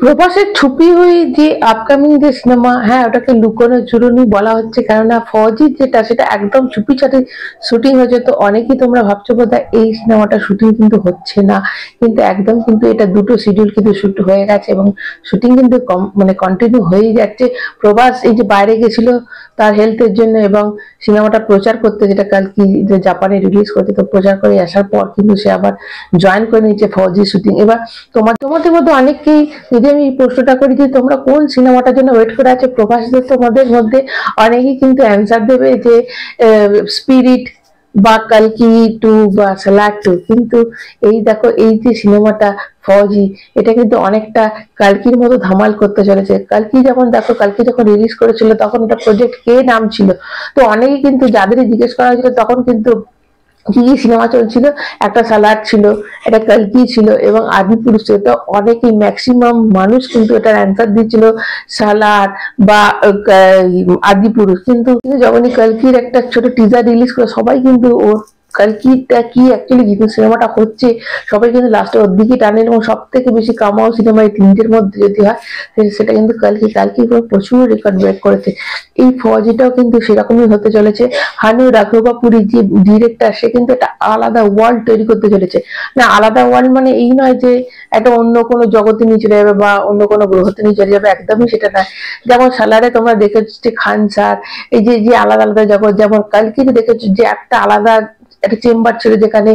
প্রভাসের ছুপি হুই যে আপকামিং যে সিনেমা, হ্যাঁ ওটাকে লুকোনো চুরুনি বলা হচ্ছে, কেননা ফৌজি যেটা সেটা একদম চুপি ছাটি শুটিং হয়েছে। তো অনেকেই তোমরা ভাবছো বোধহয় এই সিনেমাটা শুটিং কিন্তু হচ্ছে না, কিন্তু একদম কিন্তু এটা দুটো শিডিউল কিন্তু শুট হয়ে গেছে এবং শুটিং কিন্তু মানে কন্টিনিউ হয়েই যাচ্ছে। প্রভাস এই যে বাইরে গেছিল তার হেলথের জন্য এবং সিনেমাটা প্রচার করতে, যেটা কালকে যে জাপানে রিলিজ করতে, তো প্রচার করে আসার পর কিন্তু সে আবার জয়েন করে নিচ্ছে ফৌজি শুটিং। এবার তোমাদের মধ্যে অনেককেই, যদি আমি এই প্রশ্নটা করি যে তোমরা কোন সিনেমাটার জন্য ওয়েট করে আছো প্রভাস, তোমাদের মধ্যে অনেকেই কিন্তু অ্যান্সার দেবে যে স্পিরিট বা কালকি 2 বা সালার 2। কিন্তু এই দেখো এই যে সিনেমাটা ফৌজি, এটা কিন্তু অনেকটা কালকির মতো ধামাল করতে চলেছে। কালকি যেমন দেখো, কালকি যখন রিলিজ করেছিল তখন এটা প্রজেক্ট কে নাম ছিল। তো অনেকেই কিন্তু যাদেরই জিজ্ঞেস করা হয়েছিল তখন কিন্তু কি কি সিনেমা চলছিল, একটা সালার ছিল, একটা কালকি ছিল এবং আদি পুরুষ ছিল। তো অনেকেই ম্যাক্সিমাম মানুষ কিন্তু এটার অ্যান্সার দিচ্ছিল সালার বা আদি পুরুষ। কিন্তু যখনই কালকির একটা ছোট টিজার রিলিজ করে সবাই কিন্তু ওর কালকিটা কি অ্যাকচুয়ালি যে সিনেমাটা হচ্ছে সবাই কিন্তু লাস্টে ওর দিকে টানে। এবং সব থেকে বেশি কামাও সিনেমা এই তিনটের মধ্যে যদি হয় সেটা কিন্তু কালকি। কালকি প্রচুর রেকর্ড ব্রেক করেছে। এই ফৌজিটাও কিন্তু সেরকমই হতে চলেছে। হানু রাঘবাপুরী যে ডিরেক্টর, সে কিন্তু একটা আলাদা ওয়ার্ল্ড তৈরি করতে চলেছে। না, আলাদা ওয়ার্ল্ড মানে এই নয় যে একটা অন্য কোনো জগতে নিয়ে চলে যাবে বা অন্য কোনো গ্রহতে নিয়ে চলে যাবে, একদমই সেটা নয়। যেমন সালারে তোমরা দেখেছো যে খান স্যার এই যে যে আলাদা আলাদা জগৎ, যেমন কালকিতে দেখেছো যে একটা আলাদা একটা চেম্বার ছিল যেখানে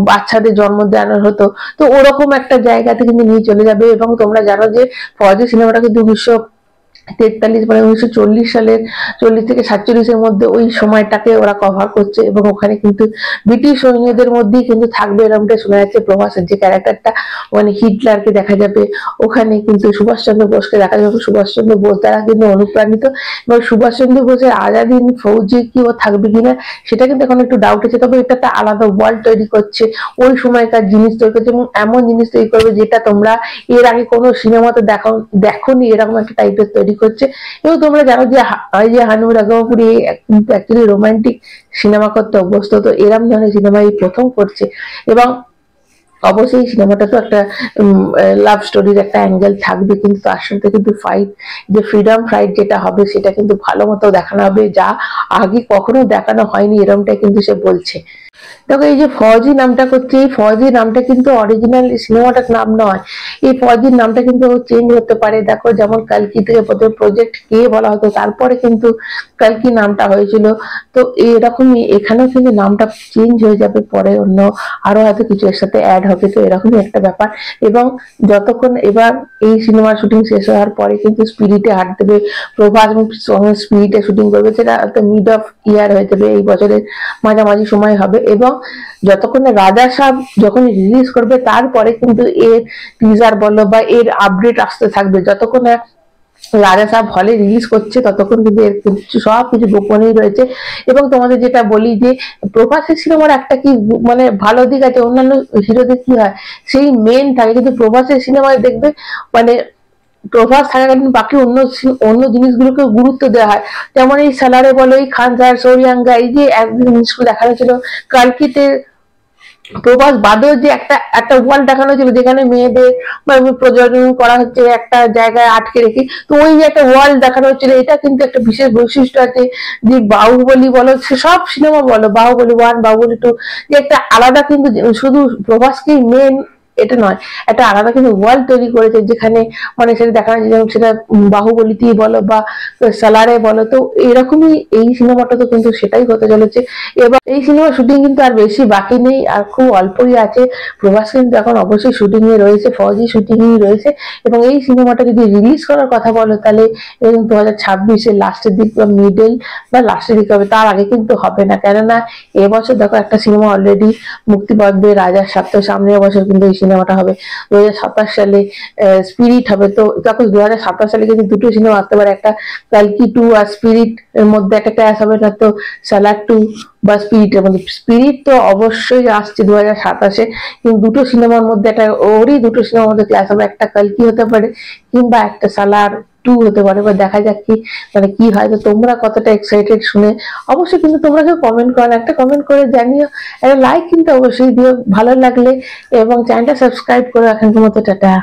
বাচ্চাদের জন্ম দেওয়ানো হতো। তো ওরকম একটা জায়গাতে কিন্তু নিয়ে চলে যাবে। এবং তোমরা জানো যে ফৌজি সিনেমাটা কিন্তু 1943 মানে 1940 সালের 40 থেকে 47 মধ্যে ওই সময়টাকে ওরা কভার করছে এবং ওখানে কিন্তু ব্রিটিশ সৈন্যদের মধ্যেই কিন্তু থাকবে এরকমটা শোনা যাচ্ছে। প্রভাসের যে ক্যারেক্টারটা, মানে হিটলারকে দেখা যাবে ওখানে, কিন্তু সুভাষচন্দ্র বোসকে দেখা যাবে। সুভাষচন্দ্র বোস দ্বারা কিন্তু অনুপ্রাণিত এবং সুভাষচন্দ্র বোসের আজাদি ফৌজি কি ও থাকবে কিনা সেটা কিন্তু এখন একটু ডাউট আছে। তবে এটা একটা আলাদা ওয়ার্ল্ড তৈরি করছে, ওই সময়কার জিনিস তৈরি করছে এবং এমন জিনিস তৈরি করবে যেটা তোমরা এর আগে কোনো সিনেমাতে দেখোনি, এরকম একটা টাইপের তৈরি করছে। এবং তোমরা জানো যে হানু রাঘবাপুরী কিন্তু অ্যাকচুয়ালি রোমান্টিক সিনেমা করতে অভ্যস্ত। তো এরকম ধরনের সিনেমা এই প্রথম করছে এবং অবশ্যই সিনেমাটা তো একটা লাভ স্টোরির একটা অ্যাঙ্গেল থাকবে, কিন্তু তার সাথে কিন্তু ফাইট, যে ফ্রিডম ফাইট যেটা হবে সেটা কিন্তু ভালো মতো দেখানো হবে, যা আগে কখনো দেখানো হয়নি এরকমটাই কিন্তু সে বলছে। দেখো এই যে ফৌজি নামটা করছে, এই ফৌজি নামটা কিন্তু অরিজিনাল সিনেমাটার নাম নয়। এই ফৌজির নামটা কিন্তু চেঞ্জ হতে পারে। দেখো যেমন কালকি থেকে প্রথমে প্রজেক্ট কে বলা হতো, তারপরে কিন্তু কালকি নামটা হয়েছিল। তো এরকমই এখানেও কিন্তু নামটা চেঞ্জ হয়ে যাবে পরে, অন্য আরো হয়তো কিছু এর সাথে অ্যাড হবে। তো এরকমই একটা ব্যাপার। এবং যতক্ষণ এবার এই সিনেমার শুটিং শেষ হওয়ার পরে কিন্তু স্পিরিটে হাট দেবে প্রভাস এবং স্পিরিটে শুটিং করবে, সেটা মিড অফ ইয়ার হয়ে যাবে, এই বছরের মাঝামাঝি সময় হবে। এবং যতক্ষণ রাজা সাহেব যখন রিলিজ করবে তারপরে কিন্তু এর টিজার বলো বা এর আপডেট আসতে থাকবে। যতক্ষণ রাজা সাহেব হলে রিলিজ করছে ততক্ষণ কিন্তু এর সবকিছু গোপনেই রয়েছে। এবং তোমাদের যেটা বলি যে প্রভাসের সিনেমার একটা কি মানে ভালো দিক আছে, অন্যান্য হিরোদের কি হয় সেই মেন থাকে, কিন্তু প্রভাসের সিনেমায় দেখবে মানে প্রভাস থাকাকালীন বাকি অন্য অন্য জিনিসগুলোকে গুরুত্ব দেওয়া হয়। যেমন এই সালারে বলো, এই খান স্যার, সোরিয়াঙ্গা, এই যে একদিন জিনিসগুলো দেখানো ছিল কালকিতে প্রভাস বাদেও যে একটা একটা ওয়ার্ল্ড দেখানো ছিল যেখানে মেয়েদের প্রজনন করা হচ্ছে একটা জায়গায় আটকে রেখে। তো ওই যে একটা ওয়ার্ল্ড দেখানো হচ্ছিল, এটা কিন্তু একটা বিশেষ বৈশিষ্ট্য আছে যে বাহুবলী বলো, সব সিনেমা বলো, বাহুবলী 1 বাহুবলী 2, যে একটা আলাদা কিন্তু শুধু প্রভাসকেই মেন এটা নয়, একটা আলাদা কিন্তু ওয়ার্ল্ড তৈরি করেছে যেখানে মানে সেটা দেখানো যায়। যেমন সেটা বাহুবলীতেই বলো বা সালারে বলো। তো এরকমই এই সিনেমাটা তো কিন্তু সেটাই হতে চলেছে। এবার এই সিনেমার শুটিং কিন্তু আর বেশি বাকি নেই, আর খুব অল্পই আছে। প্রভাস কিন্তু এখন অবশ্যই শুটিং এ রয়েছে, ফৌজি শুটিং এ রয়েছে। এবং এই সিনেমাটা যদি রিলিজ করার কথা বলো তাহলে 2026-এর লাস্টের দিক বা মিডল বা লাস্টের দিকে হবে, তার আগে কিন্তু হবে না। কেননা এবছর দেখো একটা সিনেমা অলরেডি মুক্তি পাবে, রাজার সাথে। সামনের বছর কিন্তু এই সিনেমাটা হবে 2027 সালে, স্পিরিট হবে। তো দেখো 2027 সালে কিন্তু দুটো সিনেমা আসতে পারে, একটা কালকি 2 আর স্পিরিট এর মধ্যে একটা ক্লাস হবে, না তো সালার 2 বা স্পিরিটের মধ্যে। স্পিরিট তো অবশ্যই আসছে 2027-এ, কিন্তু দুটো সিনেমার মধ্যে একটা, ওরই দুটো সিনেমার মধ্যে ক্লাস হবে, একটা কালকি হতে পারে কিংবা একটা সালার 2 হতে পারে। বা দেখা যাক কি মানে কি হয়। তো তোমরা কতটা এক্সাইটেড শুনে অবশ্যই কিন্তু তোমরা কেউ কমেন্ট করো, একটা কমেন্ট করে জানিও, একটা লাইক কিন্তু অবশ্যই দিও ভালো লাগলে, এবং চ্যানেলটা সাবস্ক্রাইব করো। এখনকার মতো টাটা।